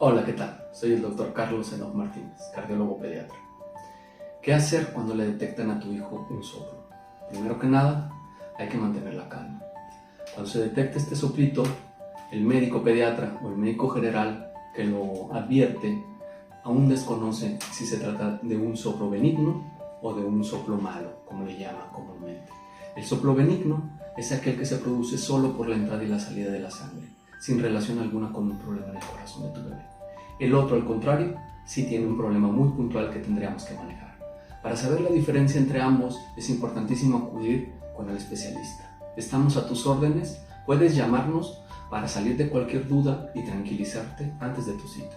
Hola, ¿qué tal? Soy el doctor Carlos Enoch Martínez, cardiólogo pediatra. ¿Qué hacer cuando le detectan a tu hijo un soplo? Primero que nada, hay que mantener la calma. Cuando se detecta este soplito, el médico pediatra o el médico general que lo advierte aún desconoce si se trata de un soplo benigno o de un soplo malo, como le llaman comúnmente. El soplo benigno es aquel que se produce solo por la entrada y la salida de la sangre, sin relación alguna con un problema en el corazón de tu bebé. El otro, al contrario, sí tiene un problema muy puntual que tendríamos que manejar. Para saber la diferencia entre ambos, es importantísimo acudir con el especialista. Estamos a tus órdenes, puedes llamarnos para salir de cualquier duda y tranquilizarte antes de tu cita.